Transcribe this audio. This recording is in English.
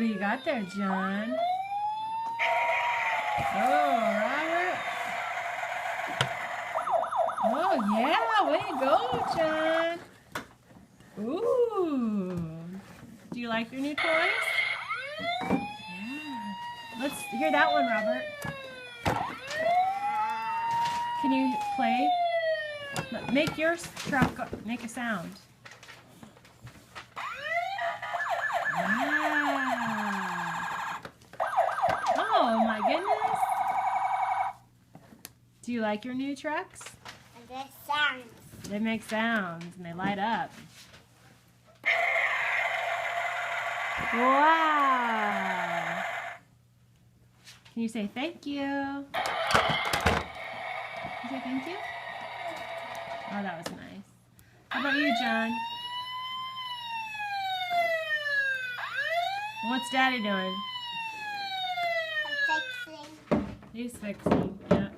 do you got there, John? Oh, Robert. Oh, yeah. Way to go, John. Ooh. Do you like your new toys? Yeah. Let's hear that one, Robert. Can you play? Make your truck make a sound. Wow. Oh my goodness. Do you like your new trucks? The sounds. They make sounds and they light up. Wow. Can you say thank you? Can you say thank you? Oh, that was nice. How about you, John? What's Daddy doing? I'm fixing. He's fixing. Yeah.